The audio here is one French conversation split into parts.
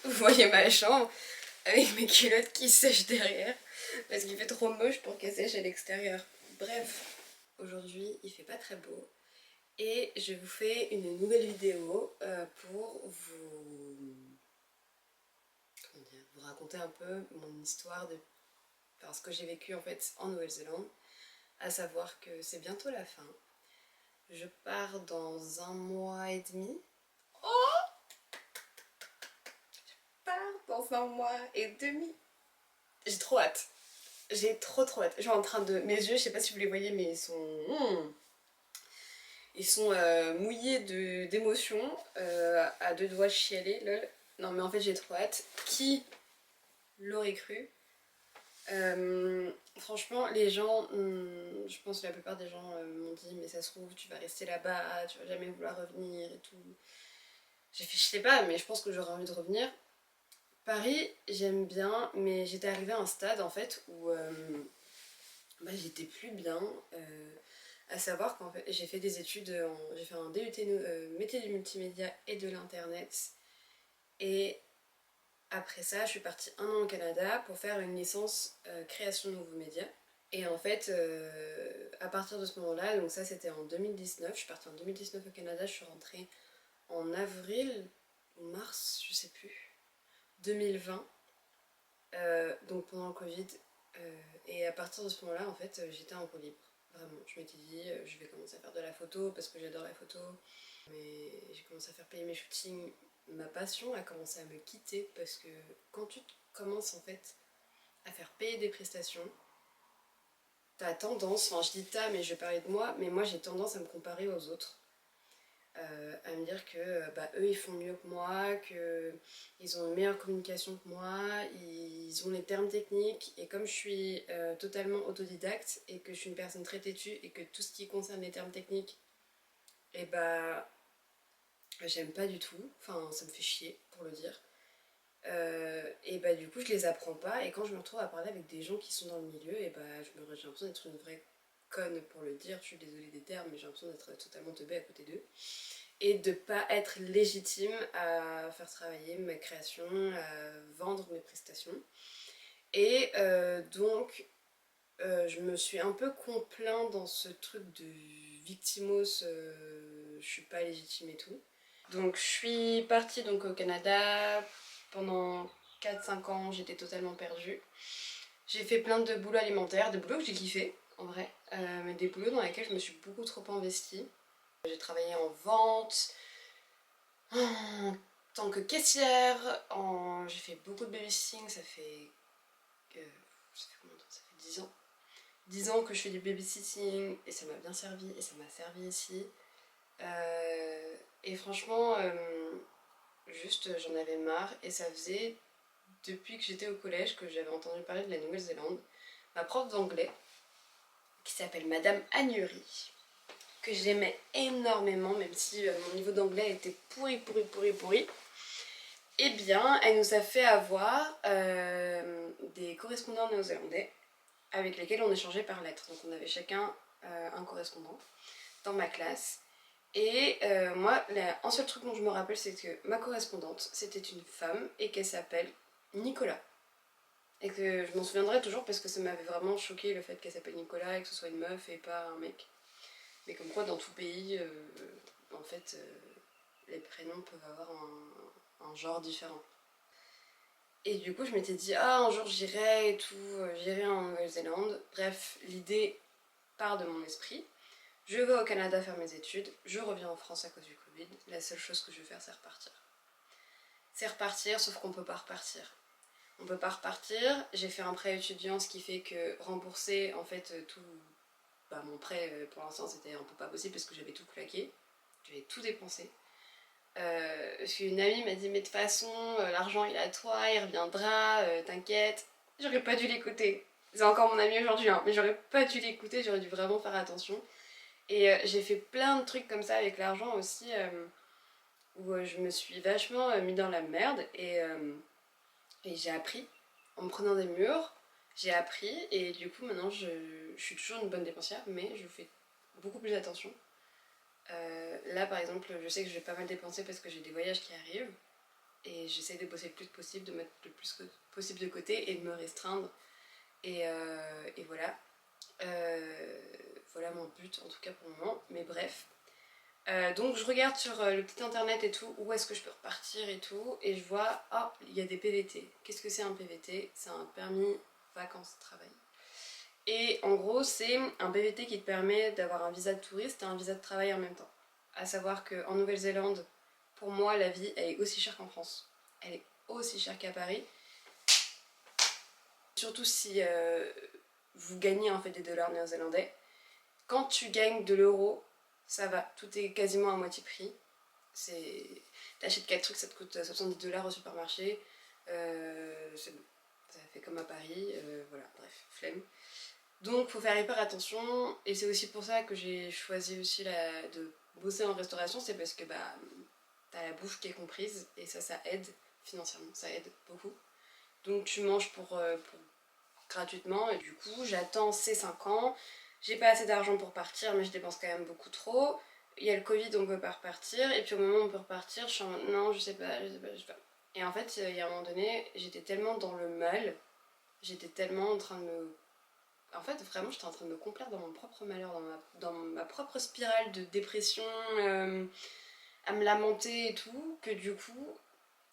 Vous voyez ma chambre avec mes culottes qui sèchent derrière parce qu'il fait trop moche pour qu'elles sèchent à l'extérieur. Bref, aujourd'hui il fait pas très beau et je vous fais une nouvelle vidéo pour vous raconter un peu mon histoire de ce que j'ai vécu en fait en Nouvelle-Zélande, à savoir que c'est bientôt la fin. Je pars dans 1 mois et demi. Je pars dans 1 mois et demi. J'ai trop hâte. J'ai trop hâte. Je suis en train de... Mes yeux, je sais pas si vous les voyez, mais ils sont mouillés d'émotion, à deux doigts de chialer, lol. Non mais en fait j'ai trop hâte. Qui l'aurait cru? Franchement, les gens, je pense que la plupart des gens m'ont dit mais ça se trouve tu vas rester là-bas, tu vas jamais vouloir revenir et tout. J'ai fait je sais pas, mais je pense que j'aurais envie de revenir. Paris, j'aime bien, mais j'étais arrivée à un stade en fait où j'étais plus bien. À savoir qu'en fait, j'ai fait des études, j'ai fait un DUT métier du multimédia et de l'internet. Et après ça, je suis partie 1 an au Canada pour faire une licence création de nouveaux médias. Et en fait, à partir de ce moment-là, donc ça c'était en 2019, je suis partie en 2019 au Canada, je suis rentrée en avril ou mars, je sais plus, 2020, donc pendant le Covid. Et à partir de ce moment-là, en fait, j'étais en roue libre. Vraiment, je m'étais dit, je vais commencer à faire de la photo parce que j'adore la photo. Mais j'ai commencé à faire payer mes shootings. Ma passion a commencé à me quitter parce que quand tu commences en fait à faire payer des prestations, t'as tendance, enfin je dis t'as mais je vais parler de moi, mais moi j'ai tendance à me comparer aux autres. À me dire que eux ils font mieux que moi, qu'ils ont une meilleure communication que moi, ils ont les termes techniques, et comme je suis totalement autodidacte et que je suis une personne très têtue et que tout ce qui concerne les termes techniques, et j'aime pas du tout, enfin ça me fait chier pour le dire. Et du coup je les apprends pas, et quand je me retrouve à parler avec des gens qui sont dans le milieu, et j'ai l'impression d'être une vraie conne pour le dire, je suis désolée des termes, mais j'ai l'impression d'être totalement teubée à côté d'eux et de pas être légitime à faire travailler ma création, à vendre mes prestations. Et donc je me suis un peu complaint dans ce truc de victimos, je suis pas légitime et tout. Donc je suis partie donc au Canada pendant 4 5 ans, j'étais totalement perdue. J'ai fait plein de boulots alimentaires, des boulots que j'ai kiffé en vrai, mais des boulots dans lesquels je me suis beaucoup trop investie. J'ai travaillé en vente, en tant que caissière, j'ai fait beaucoup de babysitting, ça fait combien de temps? Ça fait 10 ans. 10 ans que je fais du babysitting et ça m'a bien servi et ça m'a servi ici. Et franchement, juste j'en avais marre, et ça faisait depuis que j'étais au collège que j'avais entendu parler de la Nouvelle-Zélande. Ma prof d'anglais, qui s'appelle Madame Agnery, que j'aimais énormément, même si mon niveau d'anglais était pourri, eh bien, elle nous a fait avoir des correspondants néo-zélandais avec lesquels on échangeait par lettres. Donc on avait chacun un correspondant dans ma classe. Et moi, un seul truc dont je me rappelle, c'est que ma correspondante, c'était une femme et qu'elle s'appelle Nicolas. Et que je m'en souviendrai toujours parce que ça m'avait vraiment choqué le fait qu'elle s'appelle Nicolas et que ce soit une meuf et pas un mec. Mais comme quoi, dans tout pays, en fait, les prénoms peuvent avoir un genre différent. Et du coup, je m'étais dit, ah, un jour j'irai et tout, j'irai en Nouvelle-Zélande. Bref, l'idée part de mon esprit. Je vais au Canada faire mes études, je reviens en France à cause du Covid. La seule chose que je vais faire, c'est repartir. C'est repartir, sauf qu'on peut pas repartir. On peut pas repartir. J'ai fait un prêt étudiant, ce qui fait que rembourser, en fait, tout. Mon prêt, pour l'instant, c'était un peu pas possible parce que j'avais tout claqué. J'avais tout dépensé. Parce qu'une amie m'a dit mais de toute façon l'argent il est à toi, il reviendra, t'inquiète. J'aurais pas dû l'écouter. C'est encore mon amie aujourd'hui, hein, mais j'aurais pas dû l'écouter, j'aurais dû vraiment faire attention. Et j'ai fait plein de trucs comme ça avec l'argent aussi, où je me suis vachement mis dans la merde, et j'ai appris en me prenant des murs. J'ai appris, et du coup maintenant je suis toujours une bonne dépensière, mais je fais beaucoup plus attention. Là par exemple, je sais que je vais pas mal dépenser parce que j'ai des voyages qui arrivent. et j'essaie de bosser le plus possible, de mettre le plus possible de côté et de me restreindre. Et voilà. Voilà mon but en tout cas pour le moment, mais bref. Donc je regarde sur le petit internet et tout, où est-ce que je peux repartir et tout, et je vois, oh, il y a des PVT. Qu'est-ce que c'est un PVT? C'est un permis vacances-travail. Et en gros, c'est un PVT qui te permet d'avoir un visa de touriste et un visa de travail en même temps. À savoir qu'en Nouvelle-Zélande, pour moi, la vie, elle est aussi chère qu'en France. Elle est aussi chère qu'à Paris. Surtout si vous gagnez en fait des dollars néo-zélandais. Quand tu gagnes de l'euro, ça va, tout est quasiment à moitié prix. T'achètes 4 trucs, ça te coûte 70 dollars au supermarché. C'est bon. Ça fait comme à Paris, voilà, bref, flemme. Donc faut faire hyper attention, et c'est aussi pour ça que j'ai choisi aussi de bosser en restauration, c'est parce que bah t'as la bouffe qui est comprise, et ça aide financièrement, ça aide beaucoup. Donc tu manges pour gratuitement, et du coup j'attends ces 5 ans, j'ai pas assez d'argent pour partir, mais je dépense quand même beaucoup trop. Il y a le Covid, on peut pas repartir, et puis au moment où on peut repartir, je suis en mode non, je sais pas. Et en fait, il y a un moment donné, j'étais tellement dans le mal, j'étais tellement en train de me. En fait, vraiment, j'étais en train de me complaire dans mon propre malheur, dans ma propre spirale de dépression, à me lamenter et tout, que du coup,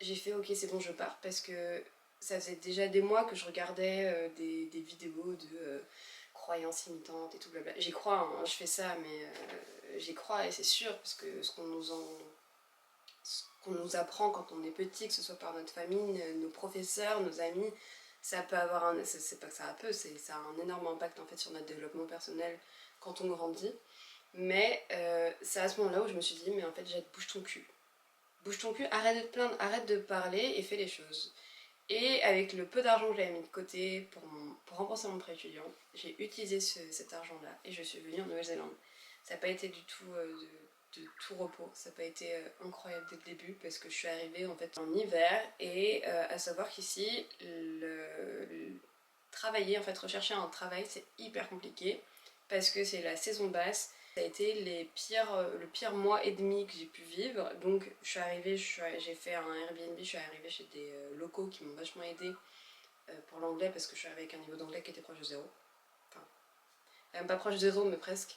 j'ai fait ok, c'est bon, je pars, parce que ça faisait déjà des mois que je regardais des vidéos de croyances limitantes et tout, blabla. J'y crois, hein, je fais ça, mais j'y crois, et c'est sûr, parce que ce qu'on nous apprend quand on est petit, que ce soit par notre famille, nos professeurs, nos amis, ça peut avoir un. C'est pas que ça peut, ça a un énorme impact en fait sur notre développement personnel quand on grandit. Mais c'est à ce moment-là où je me suis dit, mais en fait, Jade, bouge ton cul. Bouge ton cul, arrête de te plaindre, arrête de parler et fais les choses. Et avec le peu d'argent que j'avais mis de côté pour rembourser mon prêt étudiant, j'ai utilisé cet argent-là et je suis venue en Nouvelle-Zélande. Ça n'a pas été du tout de tout repos, ça n'a pas été incroyable dès le début parce que je suis arrivée en fait en hiver, et à savoir qu'ici, travailler, en fait rechercher un travail, c'est hyper compliqué parce que c'est la saison basse. Ça a été le pire mois et demi que j'ai pu vivre. Donc je suis arrivée, j'ai fait un Airbnb, je suis arrivée chez des locaux qui m'ont vachement aidée pour l'anglais, parce que je suis arrivée avec un niveau d'anglais qui était proche de zéro. Enfin, même pas proche de zéro, mais presque.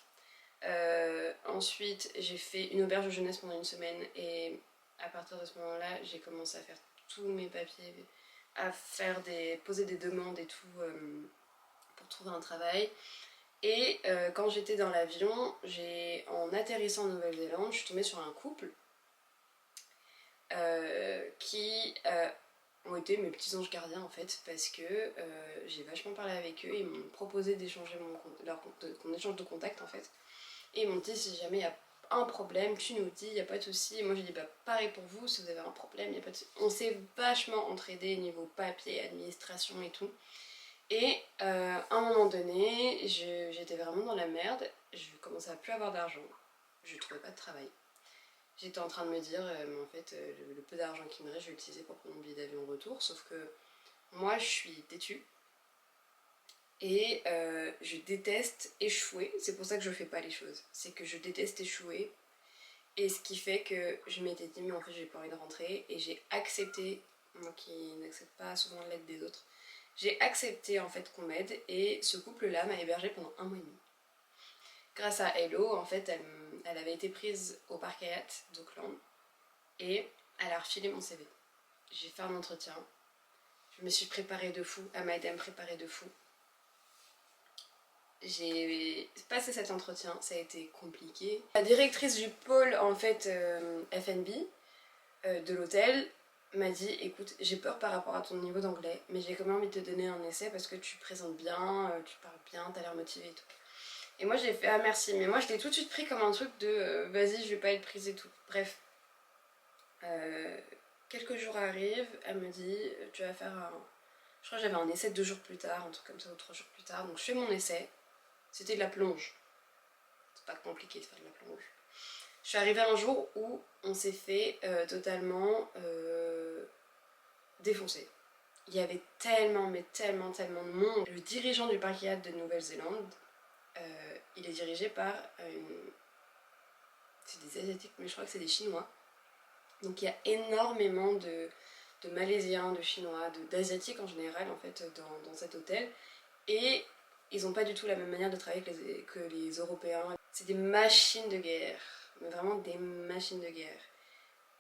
Ensuite, j'ai fait une auberge de jeunesse pendant une semaine, et à partir de ce moment-là, j'ai commencé à faire tous mes papiers, à poser des demandes et tout pour trouver un travail. Et quand j'étais dans l'avion, en atterrissant en Nouvelle-Zélande, je suis tombée sur un couple qui ont été mes petits anges gardiens en fait, parce que j'ai vachement parlé avec eux, ils m'ont proposé d'échanger qu'on échange de contact en fait, et ils m'ont dit si jamais il y a un problème, tu nous dis, il n'y a pas de souci. Et moi j'ai dit bah pareil pour vous, si vous avez un problème, il n'y a pas de souci. On s'est vachement entraidés niveau papier, administration et tout. Et à un moment donné, j'étais vraiment dans la merde, je commençais à plus avoir d'argent, je trouvais pas de travail. J'étais en train de me dire, mais en fait, le peu d'argent qui me reste, je vais l'utiliser pour prendre mon billet d'avion retour, sauf que moi, je suis têtue, et je déteste échouer, c'est pour ça que je fais pas les choses. C'est que je déteste échouer, et ce qui fait que je m'étais dit, mais en fait, j'ai pas envie de rentrer, et j'ai accepté, moi qui n'accepte pas souvent l'aide des autres, j'ai accepté en fait qu'on m'aide, et ce couple-là m'a hébergée pendant 1 mois et demi. Grâce à Hello, en fait, elle avait été prise au parc Hayat d'Auckland, et elle a refilé mon CV. J'ai fait un entretien, je me suis préparée de fou, elle m'a aidé à me préparer de fou. J'ai passé cet entretien, ça a été compliqué. La directrice du pôle en fait F&B de l'hôtel m'a dit écoute, j'ai peur par rapport à ton niveau d'anglais, mais j'ai quand même envie de te donner un essai parce que tu présentes bien, tu parles bien, t'as l'air motivée et tout. Et moi j'ai fait ah merci, mais moi je l'ai tout de suite pris comme un truc de vas-y, je vais pas être prise et tout. Bref. Quelques jours arrivent, elle me dit tu vas faire un. Je crois que j'avais un essai 2 jours plus tard, un truc comme ça, ou 3 jours plus tard. Donc je fais mon essai. C'était de la plonge. C'est pas compliqué de faire de la plonge. Je suis arrivée un jour où on s'est fait totalement défoncer. Il y avait tellement, mais tellement, tellement de monde. Le dirigeant du parc Hyatt de Nouvelle-Zélande, il est dirigé par c'est des Asiatiques, mais je crois que c'est des Chinois. Donc il y a énormément de Malaisiens, de Chinois, d'Asiatiques en général en fait dans cet hôtel. Et ils n'ont pas du tout la même manière de travailler que les Européens. C'est des machines de guerre, mais vraiment des machines de guerre.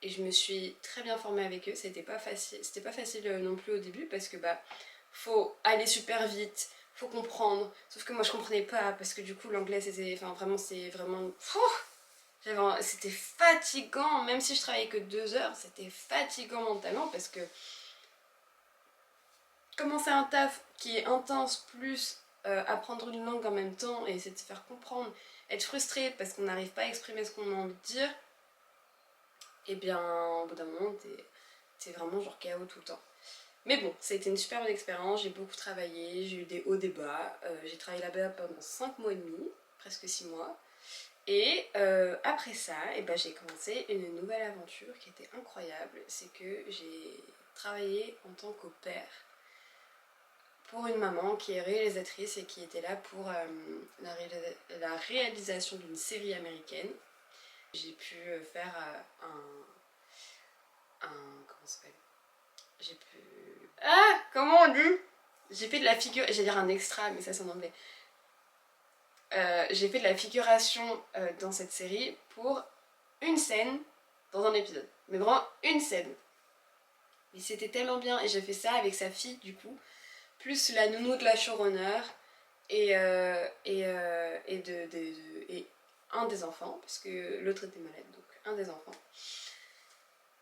Et je me suis très bien formée avec eux, c'était pas facile non plus au début parce que bah faut aller super vite, faut comprendre. Sauf que moi je comprenais pas parce que du coup l'anglais c'était, enfin vraiment c'est vraiment, c'était fatigant, même si je travaillais que 2 heures, c'était fatigant mentalement parce que commencer un taf qui est intense plus apprendre une langue en même temps et essayer de se faire comprendre, être frustré parce qu'on n'arrive pas à exprimer ce qu'on a envie de dire, et bien au bout d'un moment t'es vraiment genre KO tout le temps. Mais bon, ça a été une super bonne expérience, j'ai beaucoup travaillé, j'ai eu des hauts, des bas, j'ai travaillé là-bas pendant 5 mois et demi, presque 6 mois. Et après ça, et ben, j'ai commencé une nouvelle aventure qui était incroyable, c'est que j'ai travaillé en tant qu'au pair pour une maman qui est réalisatrice et qui était là pour la réalisation d'une série américaine. J'ai pu faire comment ça s'appelle? J'ai pu... Ah, comment on dit? J'ai fait de la figure... J'allais dire un extra, mais ça c'est en anglais. J'ai fait de la figuration dans cette série pour une scène dans un épisode. Mais vraiment une scène. Mais c'était tellement bien. Et j'ai fait ça avec sa fille du coup. Plus la nounou de la showrunner. Et un des enfants. Parce que l'autre était malade. Donc un des enfants.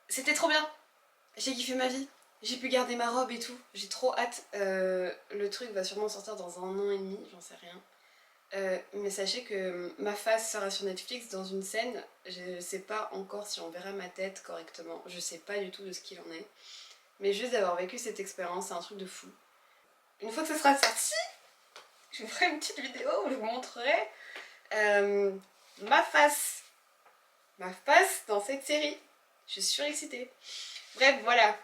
C'était trop bien. J'ai kiffé ma vie. J'ai pu garder ma robe et tout. J'ai trop hâte. Le truc va sûrement sortir dans 1 an et demi. J'en sais rien. Mais sachez que ma face sera sur Netflix dans une scène. Je sais pas encore si on verra ma tête correctement. Je sais pas du tout de ce qu'il en est. Mais juste d'avoir vécu cette expérience, c'est un truc de fou. Une fois que ça sera sorti, je vous ferai une petite vidéo où je vous montrerai ma face. Ma face dans cette série. Je suis surexcitée. Bref, voilà.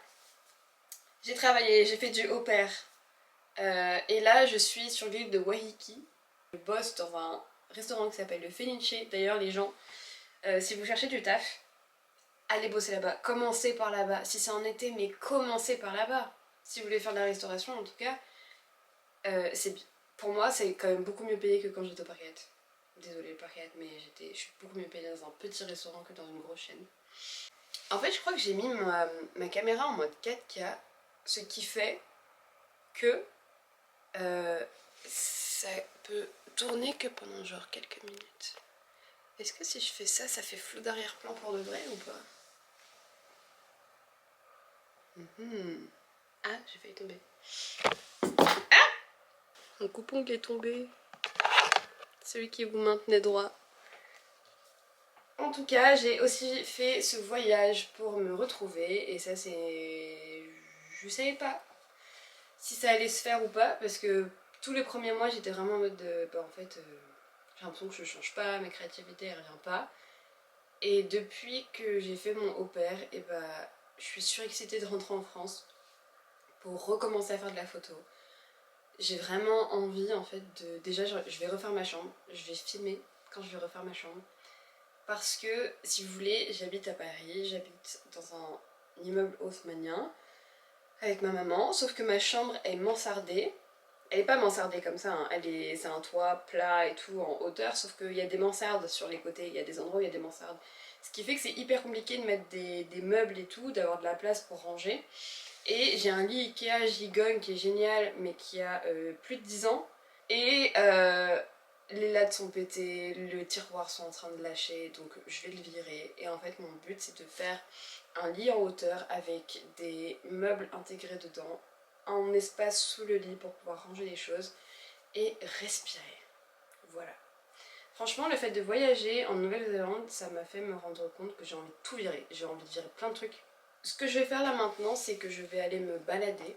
J'ai travaillé, j'ai fait du au pair. Et là, je suis sur l'île de Waiheke. Je bosse dans un restaurant qui s'appelle le Fenice. D'ailleurs, les gens, si vous cherchez du taf, allez bosser là-bas. Commencez par là-bas. Si c'est en été, mais commencez par là-bas. Si vous voulez faire de la restauration, en tout cas, pour moi, c'est quand même beaucoup mieux payé que quand j'étais au Parquet. Désolée le Parquet, mais je suis beaucoup mieux payée dans un petit restaurant que dans une grosse chaîne. En fait, je crois que j'ai mis ma caméra en mode 4K, ce qui fait que ça peut tourner que pendant genre quelques minutes. Est-ce que si je fais ça, ça fait flou d'arrière-plan pour de vrai ou pas? Ah, j'ai failli tomber. Ah! Mon coupe-ongle est tombé. Celui qui vous maintenait droit. En tout cas, j'ai aussi fait ce voyage pour me retrouver. Et ça, c'est... Je savais pas si ça allait se faire ou pas. Parce que tous les premiers mois, j'étais vraiment en mode de... Bah, en fait, j'ai l'impression que je change pas, ma créativité, elle revient pas. Et depuis que j'ai fait mon au pair, et bah, je suis surexcitée de rentrer en France pour recommencer à faire de la photo. J'ai vraiment envie en fait de... Déjà je vais refaire ma chambre, je vais filmer quand je vais refaire ma chambre. Parce que si vous voulez, j'habite à Paris, j'habite dans un immeuble haussmannien avec ma maman, sauf que ma chambre est mansardée. Elle est pas mansardée comme ça, hein. C'est un toit plat et tout en hauteur, sauf qu'il y a des mansardes sur les côtés, il y a des endroits où il y a des mansardes. Ce qui fait que c'est hyper compliqué de mettre des meubles et tout, d'avoir de la place pour ranger. Et j'ai un lit Ikea gigogne qui est génial, mais qui a plus de 10 ans. Et les lattes sont pétées, le tiroir sont en train de lâcher, donc je vais le virer. Et en fait, mon but, c'est de faire un lit en hauteur avec des meubles intégrés dedans, un espace sous le lit pour pouvoir ranger les choses et respirer. Voilà. Franchement, le fait de voyager en Nouvelle-Zélande, ça m'a fait me rendre compte que j'ai envie de tout virer. J'ai envie de virer plein de trucs. Ce que je vais faire là maintenant, c'est que je vais aller me balader.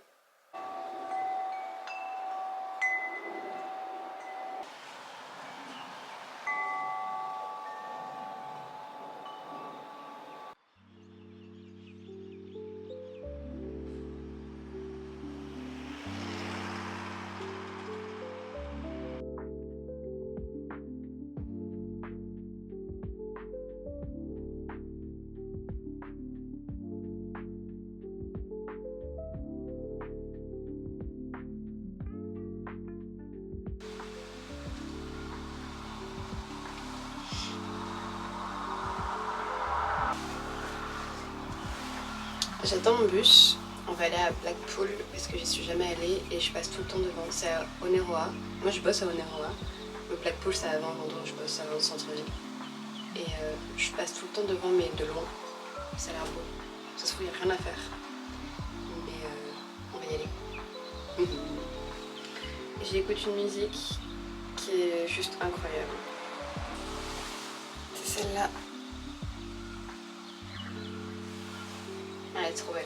j'attends mon bus. On va aller à Blackpool parce que j'y suis jamais allée et je passe tout le temps devant. C'est à Oneroa. Moi je bosse à Oneroa. Le Blackpool c'est avant l'endroit où je bosse, avant le centre-ville. Et je passe tout le temps devant mais de loin. Ça a l'air beau. Ça se trouve il n'y a rien à faire. Mais on va y aller. J'écoute une musique qui est juste incroyable. C'est celle-là. Elle est trop belle.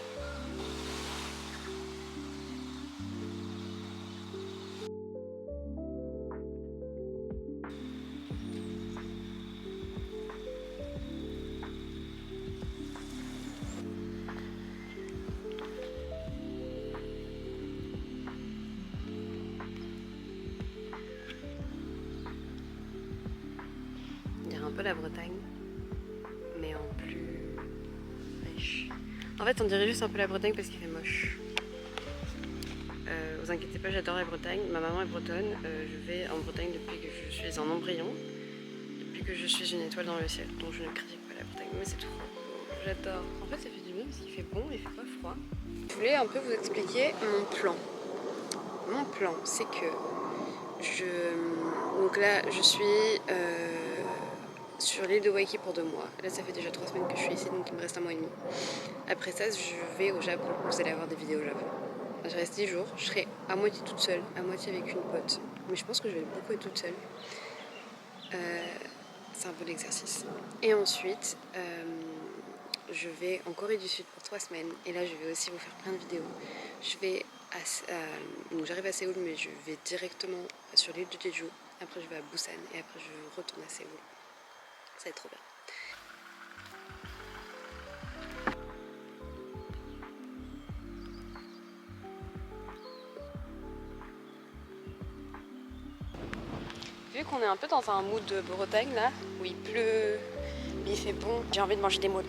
On dirait un peu la Bretagne, mais en plus riche. En fait, on dirait juste un peu la Bretagne parce qu'il fait moche. Vous inquiétez pas, j'adore la Bretagne. Ma maman est bretonne. Je vais en Bretagne depuis que je suis un embryon, depuis que je suis une étoile dans le ciel. Donc je ne critique pas la Bretagne, mais c'est tout. J'adore. En fait, ça fait du bien parce qu'il fait bon, il fait pas froid. Je voulais un peu vous expliquer mon plan. Mon plan, c'est que donc là, je suis sur l'île de Waikiki pour 2 mois. Là, ça fait déjà 3 semaines que je suis ici, donc il me reste un mois et demi. Après ça, je vais au Japon. Vous allez avoir des vidéos au Japon. Je reste 10 jours. Je serai à moitié toute seule, à moitié avec une pote. Mais je pense que je vais beaucoup être toute seule. C'est un bon exercice. Et ensuite, je vais en Corée du Sud pour 3 semaines. Et là, je vais aussi vous faire plein de vidéos. Donc j'arrive à Séoul, mais je vais directement sur l'île de Jeju. Après, je vais à Busan et après, je retourne à Séoul. Ça va être trop bien. Vu qu'on est un peu dans un mood de Bretagne là, où il pleut, mais il fait bon, j'ai envie de manger des moules.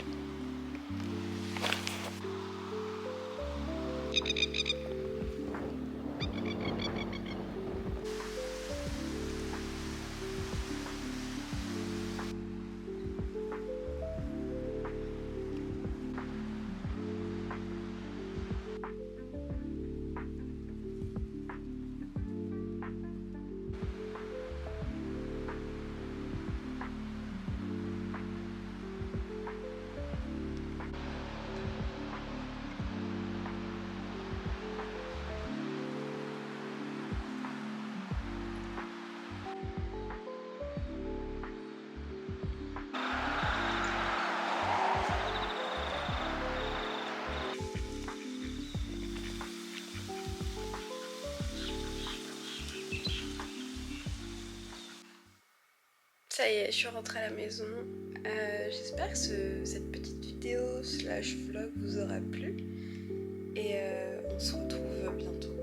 Ça y est, je suis rentrée à la maison. J'espère que cette petite vidéo slash vlog vous aura plu. Et on se retrouve bientôt.